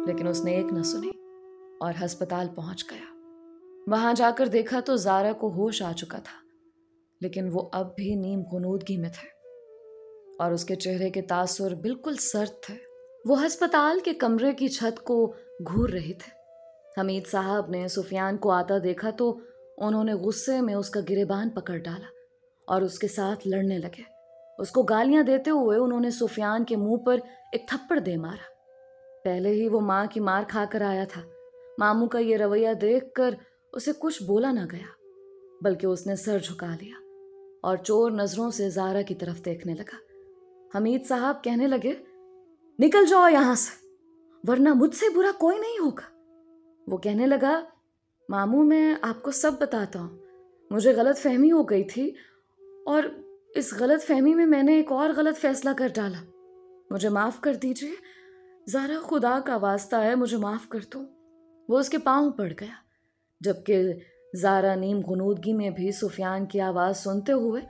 لیکن اس نے ایک نہ سنی اور ہسپتال پہنچ گیا۔ وہاں جا کر دیکھا تو زارا کو ہوش آ چکا تھا، لیکن وہ اب بھی نیم غنودگی میں تھے اور اس کے چہرے کے تاثر بالکل سرد تھے۔ وہ ہسپتال کے کمرے کی چھت کو گھور رہے تھے۔ حمید صاحب نے سفیان کو آتا دیکھا تو انہوں نے غصے میں اس کا گریبان پکڑ ڈالا اور اس کے ساتھ لڑنے لگے۔ اس کو گالیاں دیتے ہوئے انہوں نے سفیان کے منہ پر ایک تھپڑ دے مارا۔ پہلے ہی وہ ماں کی مار کھا کر آیا تھا۔ ماموں کا یہ رویہ دیکھ کر اسے کچھ بولا نہ گیا، بلکہ اس نے سر جھکا لیا اور چور نظروں سے زارا کی طرف دیکھنے لگا۔ حمید صاحب کہنے لگے، نکل جاؤ یہاں سے، ورنہ مجھ سے برا کوئی نہیں ہوگا۔ وہ کہنے لگا، ماموں میں آپ کو سب بتاتا ہوں، مجھے غلط فہمی ہو گئی تھی اور اس غلط فہمی میں نے ایک اور غلط فیصلہ کر ڈالا، مجھے معاف کر دیجیے، زارا خدا کا واسطہ ہے مجھے معاف کر دو۔ وہ اس کے پاؤں پڑ گیا، جبکہ زارا نیم غنودگی میں بھی سفیان کی آواز سنتے ہوئے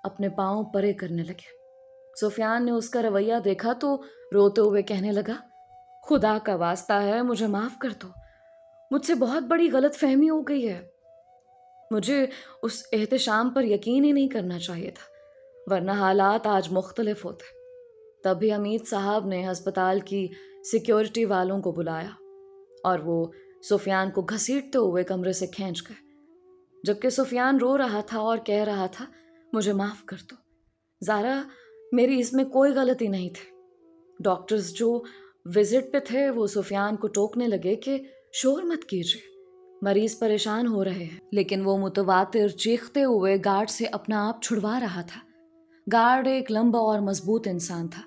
اپنے پاؤں پرے کرنے لگے۔ سفیان نے اس کا رویہ دیکھا تو روتے ہوئے کہنے لگا، خدا کا واسطہ ہے مجھے معاف کر دو، مجھ سے بہت بڑی غلط فہمی ہو گئی ہے، مجھے اس احتشام پر یقین ہی نہیں کرنا چاہیے تھا، ورنہ حالات آج مختلف ہوتے۔ تبھی حمید صاحب نے ہسپتال کی سیکیورٹی والوں کو بلایا اور وہ سفیان کو گھسیٹتے ہوئے کمرے سے کھینچ گئے، جبکہ سفیان رو رہا تھا اور کہہ رہا تھا، مجھے معاف کر دو زارا، میری اس میں کوئی غلطی نہیں تھی۔ ڈاکٹرز جو وزٹ پہ تھے وہ سفیان کو ٹوکنے لگے کہ شور مت کیجیے، مریض پریشان ہو رہے ہیں، لیکن وہ متواتر چیختے ہوئے گارڈ سے اپنا آپ چھڑوا رہا تھا۔ گارڈ ایک لمبا اور مضبوط انسان تھا۔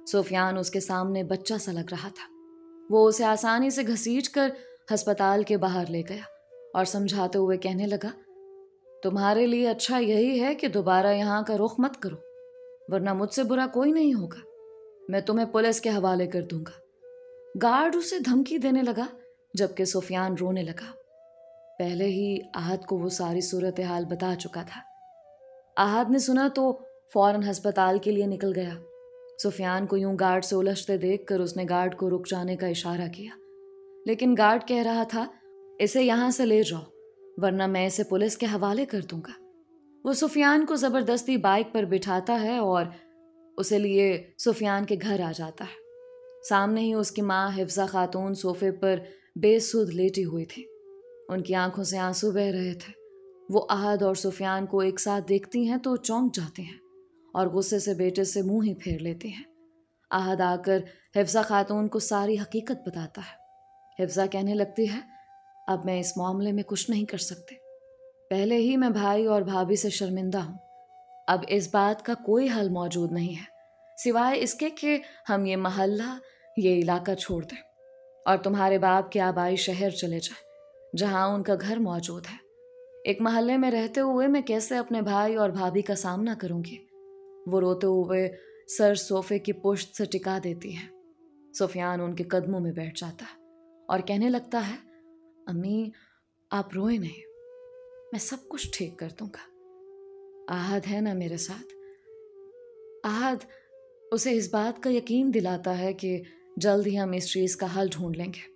سفیان اس کے سامنے بچہ سا لگ رہا تھا۔ وہ اسے آسانی سے گھسیٹ کر ہسپتال کے باہر لے گیا اور سمجھاتے ہوئے کہنے لگا، تمہارے لیے اچھا یہی ہے کہ دوبارہ یہاں کا رخ مت کرو، ورنہ مجھ سے برا کوئی نہیں ہوگا، میں تمہیں پولیس کے حوالے کر دوں گا۔ گارڈ اسے دھمکی دینے لگا، جبکہ سفیان رونے لگا۔ پہلے ہی احد کو وہ ساری صورتحال بتا چکا تھا۔ احد نے سنا تو فوراً ہسپتال کے لیے نکل گیا۔ سفیان کو یوں گارڈ سے الجھتے دیکھ کر اس نے گارڈ کو رک جانے کا اشارہ کیا، لیکن گارڈ کہہ رہا تھا، اسے یہاں سے لے جاؤ ورنہ میں اسے پولیس کے حوالے کر دوں گا۔ وہ سفیان کو زبردستی بائک پر بٹھاتا ہے اور اسے لیے سفیان کے گھر آ جاتا ہے۔ سامنے ہی اس کی ماں حفظہ خاتون صوفے پر بے سدھ لیٹی ہوئی تھی۔ ان کی آنکھوں سے آنسو بہہ رہے تھے۔ وہ احد اور سفیان کو ایک ساتھ دیکھتی ہیں تو چونک جاتی ہیں اور غصے سے بیٹے سے منہ ہی پھیر لیتی ہیں۔ احد آ کر حفظہ خاتون کو ساری حقیقت بتاتا ہے۔ حفظہ کہنے لگتی ہے، اب میں اس معاملے میں کچھ نہیں کر سکتے، پہلے ہی میں بھائی اور بھابھی سے شرمندہ ہوں، اب اس بات کا کوئی حل موجود نہیں ہے سوائے اس کے کہ ہم یہ محلہ، یہ علاقہ چھوڑ دیں اور تمہارے باپ کے آبائی شہر چلے جائیں جہاں ان کا گھر موجود ہے۔ ایک محلے میں رہتے ہوئے میں کیسے اپنے بھائی اور بھابھی کا سامنا کروں گی؟ وہ روتے ہوئے سر صوفے کی پشت سے ٹکا دیتی ہے۔ سفیان ان کے قدموں میں بیٹھ جاتا ہے اور کہنے لگتا ہے، امی آپ روئے نہیں، میں سب کچھ ٹھیک کر دوں گا، احد ہے نا میرے ساتھ۔ احد اسے اس بات کا یقین دلاتا ہے کہ جلد ہی ہم اس چیز کا حل ڈھونڈ لیں گے۔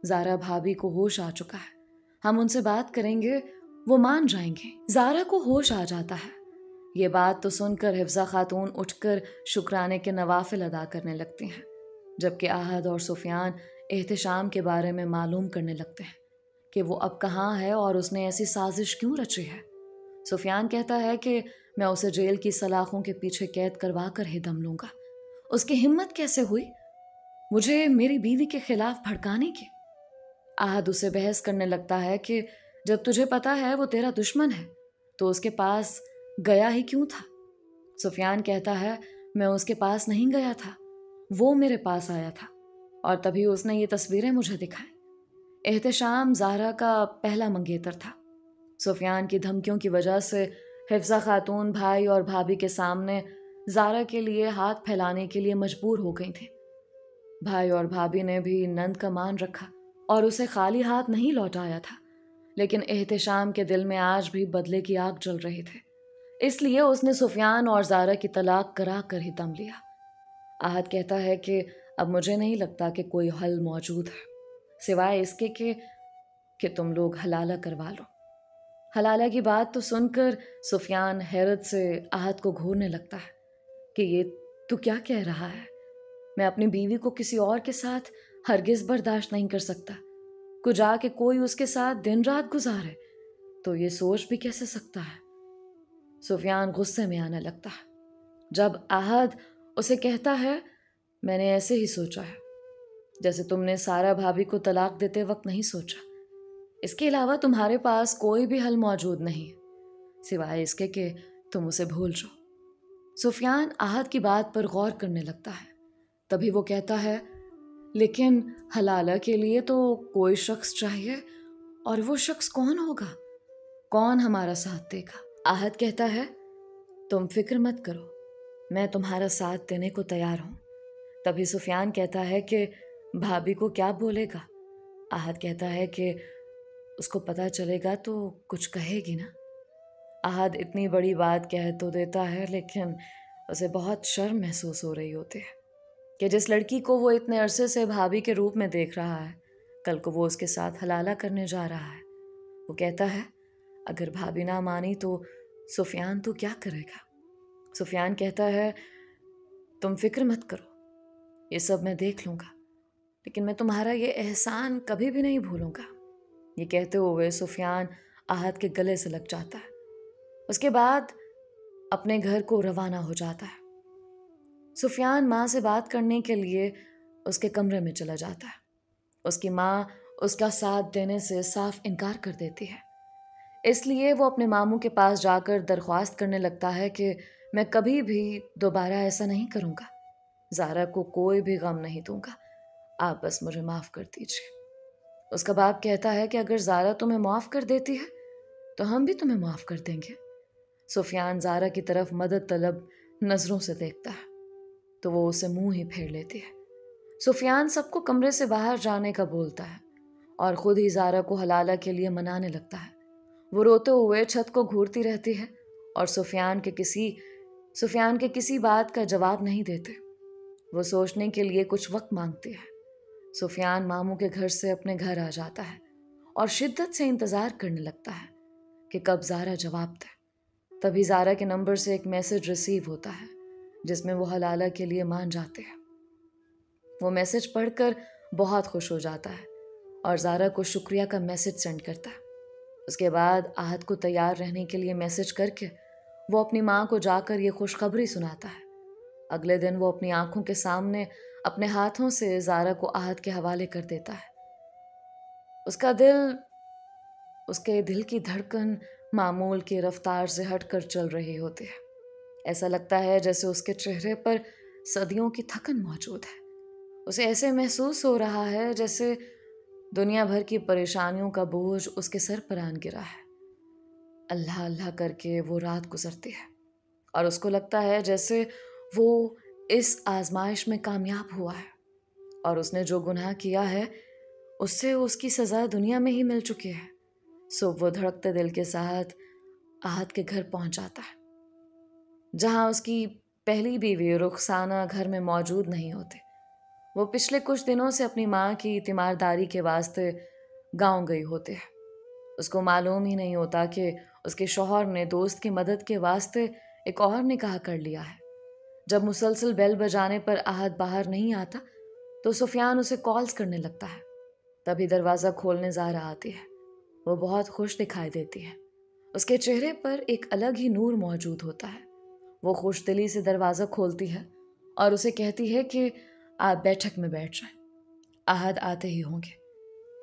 زارا بھابھی کو ہوش آ چکا ہے، ہم ان سے بات کریں گے، وہ مان جائیں گے۔ زارا کو ہوش آ جاتا ہے۔ یہ بات تو سن کر حفظہ خاتون اٹھ کر شکرانے کے نوافل ادا کرنے لگتی ہیں، جبکہ احد اور سفیان احتشام کے بارے میں معلوم کرنے لگتے ہیں کہ وہ اب کہاں ہے اور اس نے ایسی سازش کیوں رچی ہے۔ سفیان کہتا ہے کہ میں اسے جیل کی سلاخوں کے پیچھے قید کروا کر ہی دم لوں گا۔ اس کی ہمت کیسے ہوئی مجھے میری بیوی کے خلاف بھڑکانے کی؟ احد اسے بحث کرنے لگتا ہے کہ جب تجھے پتا ہے وہ تیرا دشمن ہے تو اس کے پاس گیا ہی کیوں تھا؟ سفیان کہتا ہے، میں اس کے پاس نہیں گیا تھا، وہ میرے پاس آیا تھا اور تبھی اس نے یہ تصویریں مجھے دکھائیں۔ احتشام زہرا کا پہلا منگیتر تھا۔ سفیان کی دھمکیوں کی وجہ سے حفظہ خاتون بھائی اور بھابھی کے سامنے زارا کے لیے ہاتھ پھیلانے کے لیے مجبور ہو گئی تھیں۔ بھائی اور بھابھی نے بھی نند کا مان رکھا اور اسے خالی ہاتھ نہیں لوٹایا تھا، لیکن احتشام کے دل میں آج بھی بدلے کی آگ جل رہی تھی، اس لیے اس نے سفیان اور زارا کی طلاق کرا کر ہی دم لیا۔ احد کہتا ہے کہ اب مجھے نہیں لگتا کہ کوئی حل موجود ہے سوائے اس کے کہ تم لوگ حلالہ کروا لو۔ حلالہ کی بات تو سن کر سفیان حیرت سے احد کو گھورنے لگتا ہے کہ یہ تو کیا کہہ رہا ہے؟ میں اپنی بیوی کو کسی اور کے ساتھ ہرگز برداشت نہیں کر سکتا۔ کجا کہ کوئی اس کے ساتھ دن رات گزارے تو یہ سوچ بھی کیسے سکتا ہے؟ سفیان غصے میں آنے لگتا ہے جب احد اسے کہتا ہے میں نے ایسے ہی سوچا ہے جیسے تم نے سارا بھابھی کو طلاق دیتے وقت نہیں سوچا۔ اس کے علاوہ تمہارے پاس کوئی بھی حل موجود نہیں سوائے اس کے کہ تم اسے بھول جاؤ۔ سفیان احد کی بات پر غور کرنے لگتا ہے، تبھی وہ کہتا ہے لیکن حلالہ کے لیے تو کوئی شخص چاہیے، اور وہ شخص کون ہوگا؟ کون ہمارا ساتھ دے گا؟ احد کہتا ہے تم فکر مت کرو، میں تمہارا ساتھ دینے کو تیار ہوں۔ تبھی سفیان کہتا ہے کہ بھابھی کو کیا بولے گا؟ احد کہتا ہے کہ اس کو پتہ چلے گا تو کچھ کہے گی نا۔ احد اتنی بڑی بات کہہ تو دیتا ہے لیکن اسے بہت شرم محسوس ہو رہی ہوتی ہے کہ جس لڑکی کو وہ اتنے عرصے سے بھابھی کے روپ میں دیکھ رہا ہے کل کو وہ اس کے ساتھ حلالہ کرنے جا رہا ہے۔ وہ کہتا ہے اگر بھابھی نہ مانی تو سفیان تو کیا کرے گا؟ سفیان کہتا ہے تم فکر مت کرو، یہ سب میں دیکھ لوں گا، لیکن میں تمہارا یہ احسان کبھی بھی نہیں بھولوں گا۔ یہ کہتے ہوئے سفیان احد کے گلے سے لگ جاتا ہے، اس کے بعد اپنے گھر کو روانہ ہو جاتا ہے۔ سفیان ماں سے بات کرنے کے لیے اس کے کمرے میں چلا جاتا ہے۔ اس کی ماں اس کا ساتھ دینے سے صاف انکار کر دیتی ہے، اس لیے وہ اپنے ماموں کے پاس جا کر درخواست کرنے لگتا ہے کہ میں کبھی بھی دوبارہ ایسا نہیں کروں گا، زارا کو کوئی بھی غم نہیں دوں گا، آپ بس مجھے معاف کر دیجیے۔ اس کا باپ کہتا ہے کہ اگر زارا تمہیں معاف کر دیتی ہے تو ہم بھی تمہیں معاف کر دیں گے۔ سفیان زارا کی طرف مدد طلب نظروں سے دیکھتا ہے تو وہ اسے منہ ہی پھیر لیتی ہے۔ سفیان سب کو کمرے سے باہر جانے کا بولتا ہے اور خود ہی زارا کو حلالہ کے لیے منانے لگتا ہے۔ وہ روتے ہوئے چھت کو گھورتی رہتی ہے اور سفیان کے کسی بات کا جواب نہیں دیتے۔ وہ سوچنے کے لیے کچھ وقت مانگتی ہے۔ سفیان ماموں کے گھر سے اپنے گھر آ جاتا ہے اور شدت سے انتظار کرنے لگتا ہے کہ کب زارا جواب دے۔ تبھی زارا کے نمبر سے ایک میسج ریسیو ہوتا ہے جس میں وہ حلالہ کے لیے مان جاتے ہیں۔ وہ میسج پڑھ کر بہت خوش ہو جاتا ہے اور زارا کو شکریہ کا میسج سینڈ کرتا ہے۔ اس کے بعد احد کو تیار رہنے کے لیے میسج کر کے وہ اپنی ماں کو جا کر یہ خوشخبری سناتا ہے۔ اگلے دن وہ اپنی آنکھوں کے سامنے اپنے ہاتھوں سے زارا کو احد کے حوالے کر دیتا ہے۔ اس کے دل کی دھڑکن معمول کی رفتار سے ہٹ کر چل رہی ہوتی ہے۔ ایسا لگتا ہے جیسے اس کے چہرے پر صدیوں کی تھکن موجود ہے۔ اسے ایسے محسوس ہو رہا ہے جیسے دنیا بھر کی پریشانیوں کا بوجھ اس کے سر پر آن گرا ہے۔ اللہ اللہ کر کے وہ رات گزرتی ہے اور اس کو لگتا ہے جیسے وہ اس آزمائش میں کامیاب ہوا ہے اور اس نے جو گناہ کیا ہے اس سے اس کی سزا دنیا میں ہی مل چکی ہے۔ صبح وہ دھڑکتے دل کے ساتھ احد کے گھر پہنچ جاتا ہے جہاں اس کی پہلی بیوی رخسانہ گھر میں موجود نہیں ہوتی۔ وہ پچھلے کچھ دنوں سے اپنی ماں کی تیمارداری کے واسطے گاؤں گئی ہوتی ہے۔ اس کو معلوم ہی نہیں ہوتا کہ اس کے شوہر نے دوست کی مدد کے واسطے ایک اور نکاح کر لیا ہے۔ جب مسلسل بیل بجانے پر احد باہر نہیں آتا تو سفیان اسے کالز کرنے لگتا ہے۔ تبھی دروازہ کھولنے زارا آتی ہے۔ وہ بہت خوش دکھائی دیتی ہے۔ اس کے چہرے پر ایک الگ ہی نور موجود ہوتا ہے۔ وہ خوش دلی سے دروازہ کھولتی ہے اور اسے کہتی ہے کہ آپ بیٹھک میں بیٹھ جائیں، احد آتے ہی ہوں گے۔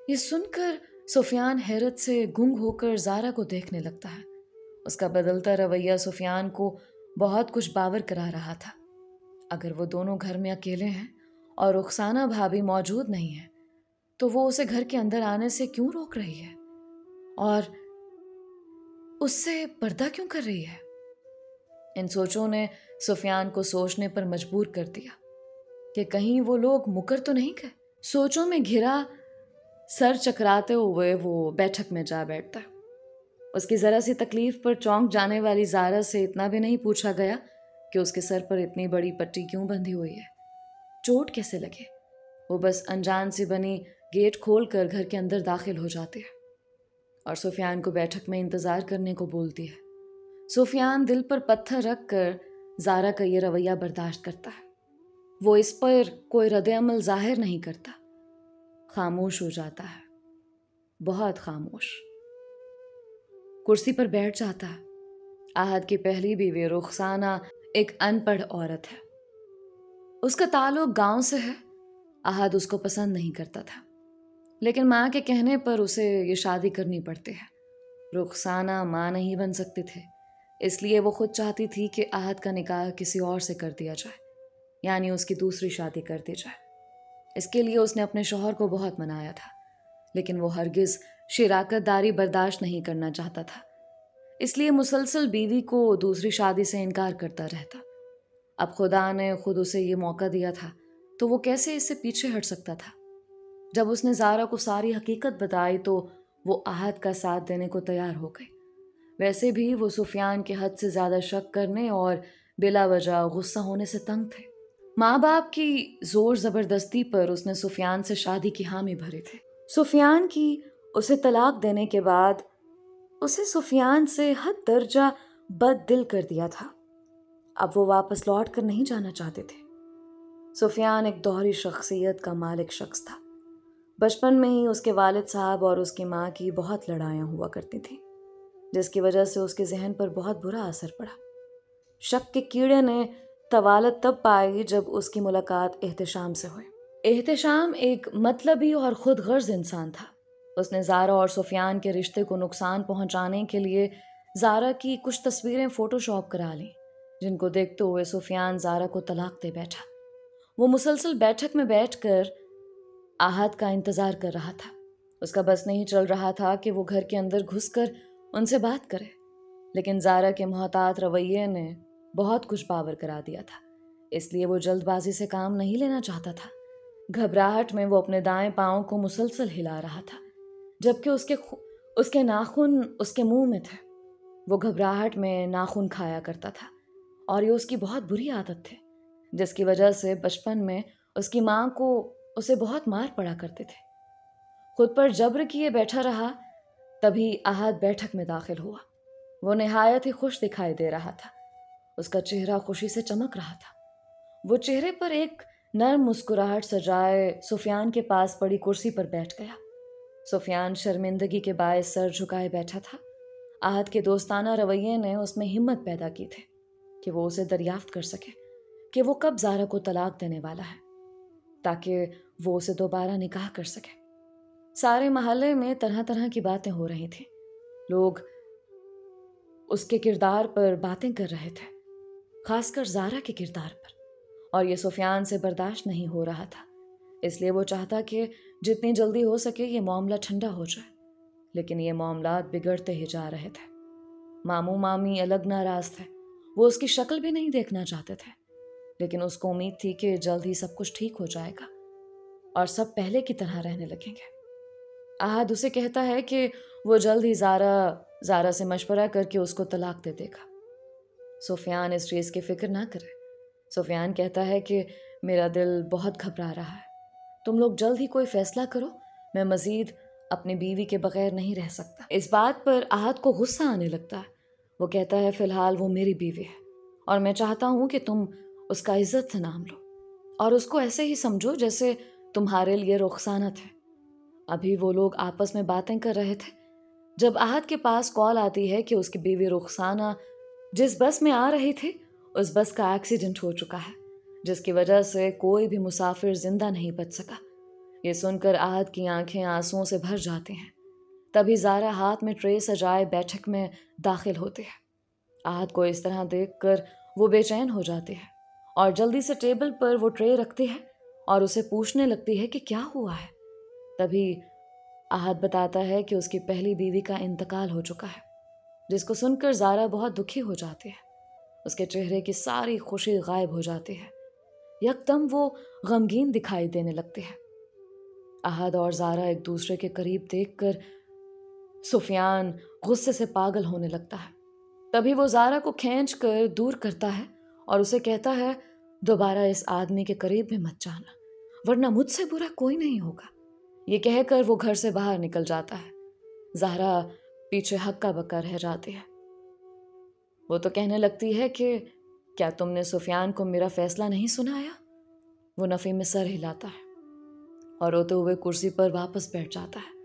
یہ سن کر سفیان حیرت سے گنگ ہو کر زارا کو دیکھنے لگتا ہے۔ اس کا بدلتا رویہ سفیان کو بہت کچھ باور کرا رہا تھا۔ اگر وہ دونوں گھر میں اکیلے ہیں اور رخسانہ بھابھی موجود نہیں ہے تو وہ اسے گھر کے اندر آنے سے کیوں روک رہی ہے اور اس سے پردہ کیوں کر رہی ہے؟ ان سوچوں نے سفیان کو سوچنے پر مجبور کر دیا کہ کہیں وہ لوگ مکر تو نہیں گئے۔ سوچوں میں گھرا سر چکراتے ہوئے وہ بیٹھک میں جا بیٹھتا ہے۔ اس کی ذرا سی تکلیف پر چونک جانے والی زارا سے اتنا بھی نہیں پوچھا گیا کہ اس کے سر پر اتنی بڑی پٹی کیوں بندھی ہوئی ہے، چوٹ کیسے لگے۔ وہ بس انجان سے بنی گیٹ کھول کر گھر کے اندر داخل ہو جاتے ہیں اور سفیان کو بیٹھک میں انتظار کرنے کو بولتی ہے۔ سفیان دل پر پتھر رکھ کر زارا کا یہ رویہ برداشت کرتا ہے۔ وہ اس پر کوئی رد عمل ظاہر نہیں کرتا، خاموش ہو جاتا ہے، بہت خاموش۔ کرسی پر بیٹھ جاتا ہے۔ احد کی پہلی بیوی رخسانہ ایک ان پڑھ عورت ہے۔ اس کا تعلق گاؤں سے ہے۔ احد اس کو پسند نہیں کرتا تھا، لیکن ماں کے کہنے پر اسے یہ شادی کرنی پڑتی ہے۔ رخسانہ ماں نہیں بن سکتے تھے، اس لیے وہ خود چاہتی تھی کہ احد کا نکاح کسی اور سے کر دیا جائے، یعنی اس کی دوسری شادی کر دی جائے۔ اس کے لیے اس نے اپنے شوہر کو بہت منایا تھا، لیکن وہ ہرگز شراکت داری برداشت نہیں کرنا چاہتا تھا، اس لیے مسلسل بیوی کو دوسری شادی سے انکار کرتا رہتا۔ اب خدا نے خود اسے یہ موقع دیا تھا تو وہ کیسے اس سے پیچھے ہٹ سکتا تھا؟ جب اس نے زارا کو ساری حقیقت بتائی تو وہ احد کا ساتھ دینے کو تیار ہو گئی۔ ویسے بھی وہ سفیان کے حد سے زیادہ شک کرنے اور بلا وجہ غصہ ہونے سے تنگ تھے۔ ماں باپ کی زور زبردستی پر اس نے سفیان سے شادی کی حامی بھری تھی۔ سفیان کی اسے طلاق دینے کے بعد اسے سفیان سے حد درجہ بد دل کر دیا تھا۔ اب وہ واپس لوٹ کر نہیں جانا چاہتے تھے۔ سفیان ایک دوہری شخصیت کا مالک شخص تھا۔ بچپن میں ہی اس کے والد صاحب اور اس کی ماں کی بہت لڑائیاں ہوا کرتی تھیں، جس کی وجہ سے اس کے ذہن پر بہت برا اثر پڑا۔ شک کے کیڑے نے طوالت تب پائی جب اس کی ملاقات احتشام سے ہوئی۔ احتشام ایک مطلبی اور خود غرض انسان تھا۔ اس نے زارا اور سفیان کے رشتے کو نقصان پہنچانے کے لیے زارا کی کچھ تصویریں فوٹو شاپ کرا لیں، جن کو دیکھتے ہوئے سفیان زارا کو طلاق دے بیٹھا۔ وہ مسلسل بیٹھک میں بیٹھ کر احد کا انتظار کر رہا تھا۔ اس کا بس نہیں چل رہا تھا کہ وہ گھر کے اندر گھس کر ان سے بات کرے، لیکن زارا کے محتاط رویے نے بہت کچھ باور کرا دیا تھا، اس لیے وہ جلد بازی سے کام نہیں لینا چاہتا تھا۔ گھبراہٹ میں وہ اپنے دائیں پاؤں کو مسلسل ہلا رہا تھا، جبکہ اس کے ناخن اس کے منہ میں تھے۔ وہ گھبراہٹ میں ناخن کھایا کرتا تھا، اور یہ اس کی بہت بری عادت تھی، جس کی وجہ سے بچپن میں اس کی ماں کو اسے بہت مار پڑا کرتے تھے۔ خود پر جبر کیے بیٹھا رہا، تبھی احد بیٹھک میں داخل ہوا۔ وہ نہایت ہی خوش دکھائی دے رہا تھا، اس کا چہرہ خوشی سے چمک رہا تھا۔ وہ چہرے پر ایک نرم مسکراہٹ سجائے سفیان کے پاس پڑی کرسی پر بیٹھ گیا۔ سفیان شرمندگی کے باعث سر جھکائے بیٹھا تھا۔ احد کے دوستانہ رویے نے اس میں ہمت پیدا کی تھی کہ وہ اسے دریافت کر سکے کہ وہ کب زارا کو طلاق دینے والا ہے، تاکہ وہ اسے دوبارہ نکاح کر سکے۔ سارے محلے میں طرح طرح کی باتیں ہو رہی تھیں۔ لوگ اس کے کردار پر باتیں کر رہے تھے، خاص کر زارا کے کردار پر، اور یہ سفیان سے برداشت نہیں ہو رہا تھا، اس لیے وہ چاہتا کہ جتنی جلدی ہو سکے یہ معاملہ ٹھنڈا ہو جائے، لیکن یہ معاملات بگڑتے ہی جا رہے تھے۔ ماموں مامی الگ ناراض تھے، وہ اس کی شکل بھی نہیں دیکھنا چاہتے تھے، لیکن اس کو امید تھی کہ جلد ہی سب کچھ ٹھیک ہو جائے گا اور سب پہلے کی طرح رہنے لگیں گے۔ احد اسے کہتا ہے کہ وہ جلد ہی زارا سے مشورہ کر کے اس کو طلاق دے دے گا۔ سفیان اس چیز کی فکر نہ کرے۔ سفیان کہتا ہے کہ میرا دل بہت گھبرا رہا ہے، تم لوگ جلد ہی کوئی فیصلہ کرو، میں مزید اپنی بیوی کے بغیر نہیں رہ سکتا۔ اس بات پر احد کو غصہ آنے لگتا ہے۔ وہ کہتا ہے فی الحال وہ میری بیوی ہے، اور میں چاہتا ہوں کہ تم اس کا عزت سے نام لو اور اس کو ایسے ہی سمجھو جیسے تمہارے لیے رخسانہ تھے۔ ابھی وہ لوگ آپس میں باتیں کر رہے تھے جب احد کے پاس کال آتی ہے کہ اس کی بیوی رخسانہ جس بس میں آ رہی تھی اس بس کا ایکسیڈنٹ ہو چکا ہے، جس کی وجہ سے کوئی بھی مسافر زندہ نہیں بچ سکا۔ یہ سن کر احد کی آنکھیں آنسوؤں سے بھر جاتی ہیں۔ تبھی زارا ہاتھ میں ٹرے سجائے بیٹھک میں داخل ہوتی ہے۔ احد کو اس طرح دیکھ کر وہ بے چین ہو جاتی ہے اور جلدی سے ٹیبل پر وہ ٹرے رکھتی ہے اور اسے پوچھنے لگتی ہے کہ کیا ہوا ہے۔ تبھی احد بتاتا ہے کہ اس کی پہلی بیوی کا انتقال ہو چکا ہے، جس کو سن کر زارا بہت دکھی ہو جاتی ہے۔ اس کے چہرے کی ساری خوشی غائب ہو جاتی ہے، یکدم وہ غمگین دکھائی دینے لگتی ہے۔ احد اور زارا ایک دوسرے کے قریب دیکھ کر سفیان غصے سے پاگل ہونے لگتا ہے۔ تبھی وہ زارا کو کھینچ کر دور کرتا ہے اور اسے کہتا ہے دوبارہ اس آدمی کے قریب بھی مت جانا، ورنہ مجھ سے برا کوئی نہیں ہوگا۔ یہ کہہ کر وہ گھر سے باہر نکل جاتا ہے۔ زہرا پیچھے ہکا بکا رہ جاتی ہے۔ وہ تو کہنے لگتی ہے کہ کیا تم نے سفیان کو میرا فیصلہ نہیں سنایا؟ وہ نفی میں سر ہلاتا ہے اور روتے ہوئے کرسی پر واپس بیٹھ جاتا ہے۔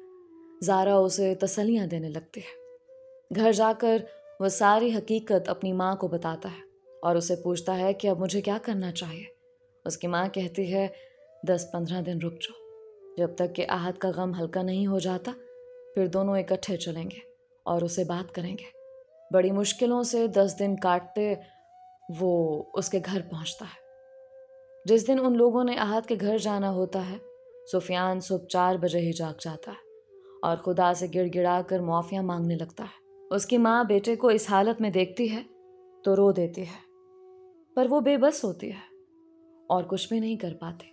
زہرا اسے تسلیاں دینے لگتی ہے۔ گھر جا کر وہ ساری حقیقت اپنی ماں کو بتاتا ہے اور اسے پوچھتا ہے کہ اب مجھے کیا کرنا چاہیے۔ اس کی ماں کہتی ہے 10-15 دن رک جاؤ، جب تک کہ احد کا غم ہلکا نہیں ہو جاتا، پھر دونوں اکٹھے چلیں گے اور اسے بات کریں گے۔ بڑی مشکلوں سے 10 دن کاٹتے وہ اس کے گھر پہنچتا ہے۔ جس دن ان لوگوں نے احد کے گھر جانا ہوتا ہے، سفیان صبح 4 بجے ہی جاگ جاتا ہے اور خدا سے گڑ گڑا کر معافیاں مانگنے لگتا ہے۔ اس کی ماں بیٹے کو اس حالت میں دیکھتی ہے تو رو دیتی ہے، پر وہ بے بس ہوتی ہے اور کچھ بھی نہیں کر پاتی۔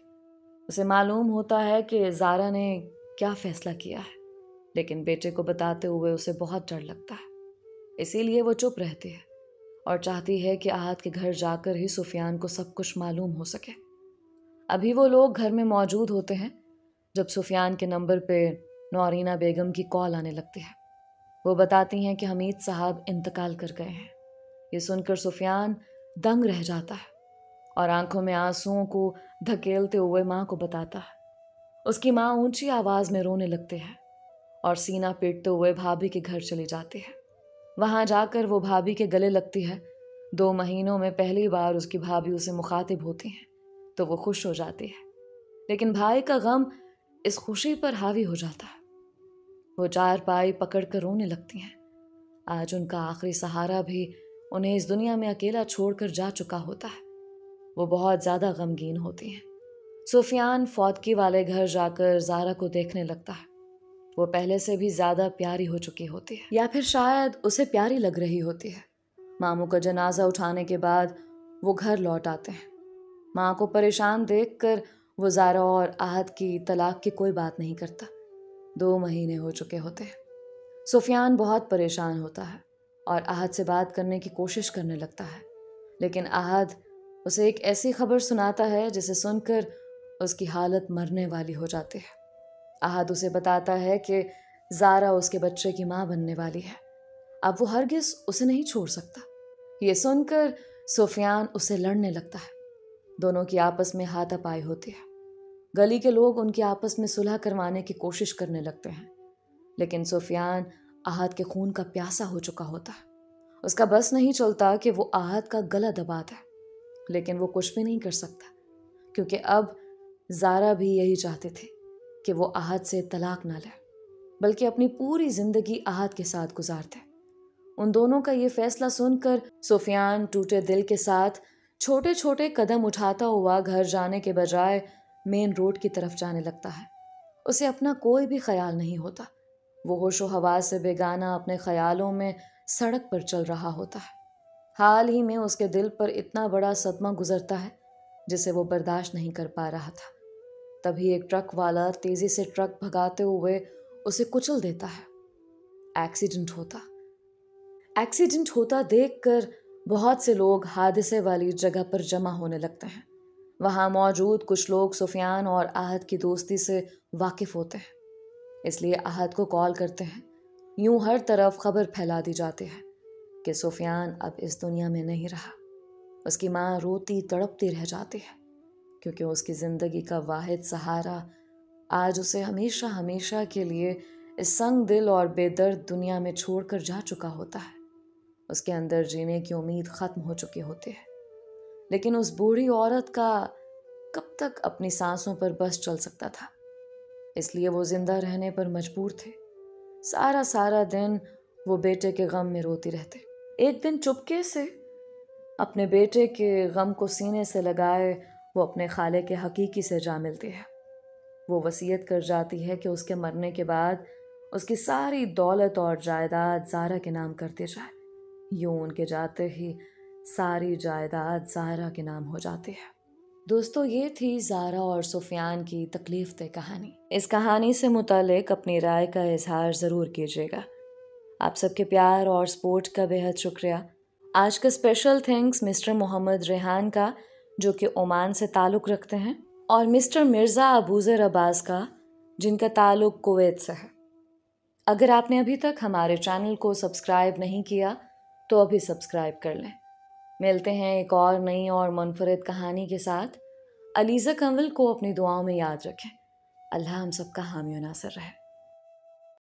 اسے معلوم ہوتا ہے کہ زہرا نے کیا فیصلہ کیا ہے، لیکن بیٹے کو بتاتے ہوئے اسے بہت ڈر لگتا ہے، اسی لیے وہ چپ رہتی ہے اور چاہتی ہے کہ احد کے گھر جا کر ہی سفیان کو سب کچھ معلوم ہو سکے۔ ابھی وہ لوگ گھر میں موجود ہوتے ہیں جب سفیان کے نمبر پہ نورینا بیگم کی کال آنے لگتی ہے۔ وہ بتاتی ہیں کہ حمید صاحب انتقال کر گئے ہیں۔ یہ سن کر سفیان دنگ رہ جاتا ہے اور آنکھوں میں آنسوؤں کو دھکیلتے ہوئے ماں کو بتاتا ہے۔ اس کی ماں اونچی آواز میں رونے لگتی ہے اور سینہ پیٹتے ہوئے بھابھی کے گھر چلی جاتی ہے۔ وہاں جا کر وہ بھابھی کے گلے لگتی ہے۔ 2 مہینوں میں پہلی بار اس کی بھابھی اسے مخاطب ہوتی ہیں تو وہ خوش ہو جاتی ہے، لیکن بھائی کا غم اس خوشی پر حاوی ہو جاتا ہے۔ وہ 4 پائی پکڑ کر رونے لگتی ہیں۔ آج ان کا آخری سہارا بھی انہیں اس دنیا میں اکیلا چھوڑ کر جا چکا ہوتا ہے۔ وہ بہت زیادہ غمگین ہوتی ہیں۔ سفیان فوتکی والے گھر جا کر زہرا کو دیکھنے لگتا ہے۔ وہ پہلے سے بھی زیادہ پیاری ہو چکی ہوتی ہے، یا پھر شاید اسے پیاری لگ رہی ہوتی ہے۔ ماموں کا جنازہ اٹھانے کے بعد وہ گھر لوٹ آتے ہیں۔ ماں کو پریشان دیکھ کر وہ زہرا اور احد کی طلاق کی کوئی بات نہیں کرتا۔ 2 مہینے ہو چکے ہوتے ہیں۔ سفیان بہت پریشان ہوتا ہے اور احد سے بات کرنے کی کوشش کرنے لگتا ہے، لیکن احد اسے ایک ایسی خبر سناتا ہے جسے سن کر اس کی حالت مرنے والی ہو جاتی ہے۔ احد اسے بتاتا ہے کہ زہرا اس کے بچے کی ماں بننے والی ہے، اب وہ ہرگز اسے نہیں چھوڑ سکتا۔ یہ سن کر سفیان اسے لڑنے لگتا ہے۔ دونوں کی آپس میں ہاتھا پائی ہوتی ہے۔ گلی کے لوگ ان کی آپس میں صلح کروانے کی کوشش کرنے لگتے ہیں، لیکن سفیان احد کے خون کا پیاسا ہو چکا ہوتا ہے۔ اس کا بس نہیں چلتا کہ وہ احد کا گلا دبا دے، لیکن وہ کچھ بھی نہیں کر سکتا، کیونکہ اب زہرا بھی یہی چاہتے تھے کہ وہ احد سے طلاق نہ لے، بلکہ اپنی پوری زندگی احد کے ساتھ گزارتے۔ ان دونوں کا یہ فیصلہ سن کر سفیان ٹوٹے دل کے ساتھ چھوٹے چھوٹے قدم اٹھاتا ہوا گھر جانے کے بجائے مین روڈ کی طرف جانے لگتا ہے۔ اسے اپنا کوئی بھی خیال نہیں ہوتا۔ وہ ہوش و حواس سے بیگانہ اپنے خیالوں میں سڑک پر چل رہا ہوتا ہے۔ حال ہی میں اس کے دل پر اتنا بڑا صدمہ گزرتا ہے جسے وہ برداشت نہیں کر پا رہا تھا۔ تبھی ایک ٹرک والا تیزی سے ٹرک بھگاتے ہوئے اسے کچل دیتا ہے۔ ایکسیڈنٹ ہوتا دیکھ کر بہت سے لوگ حادثے والی جگہ پر جمع ہونے لگتے ہیں۔ وہاں موجود کچھ لوگ سفیان اور احد کی دوستی سے واقف ہوتے ہیں، اس لیے احد کو کال کرتے ہیں۔ یوں ہر طرف خبر پھیلا دی جاتی ہے کہ سفیان اب اس دنیا میں نہیں رہا۔ اس کی ماں روتی تڑپتی رہ جاتی ہے، کیونکہ اس کی زندگی کا واحد سہارا آج اسے ہمیشہ ہمیشہ کے لیے اس سنگ دل اور بے درد دنیا میں چھوڑ کر جا چکا ہوتا ہے۔ اس کے اندر جینے کی امید ختم ہو چکی ہوتی ہے، لیکن اس بوڑھی عورت کا کب تک اپنی سانسوں پر بس چل سکتا تھا، اس لیے وہ زندہ رہنے پر مجبور تھے۔ سارا دن وہ بیٹے کے غم میں روتی رہتے۔ ایک دن چپکے سے اپنے بیٹے کے غم کو سینے سے لگائے وہ اپنے خالے کے حقیقی سے جا ملتی ہے۔ وہ وصیت کر جاتی ہے کہ اس کے مرنے کے بعد اس کی ساری دولت اور جائیداد زہرا کے نام کر دی جائے۔ یوں ان کے جاتے ہی ساری جائیداد زہرا کے نام ہو جاتی ہے۔ دوستو، یہ تھی زہرا اور سفیان کی تکلیف دہ کہانی۔ اس کہانی سے متعلق اپنی رائے کا اظہار ضرور کیجیے گا۔ آپ سب کے پیار اور سپورٹ کا بے حد شکریہ۔ آج کا اسپیشل تھینکس مسٹر محمد ریحان کا، جو کہ عمان سے تعلق رکھتے ہیں۔ اور مسٹر مرزا ابوذر عباس کا، جن کا تعلق کویت سے ہے۔ اگر آپ نے ابھی تک ہمارے چینل کو سبسکرائب نہیں کیا تو ابھی سبسکرائب کر لیں۔ ملتے ہیں ایک اور نئی اور منفرد کہانی کے ساتھ۔ علیزہ کنول کو اپنی دعاؤں میں یاد رکھیں۔ اللہ ہم سب کا حامی و ناصر رہے۔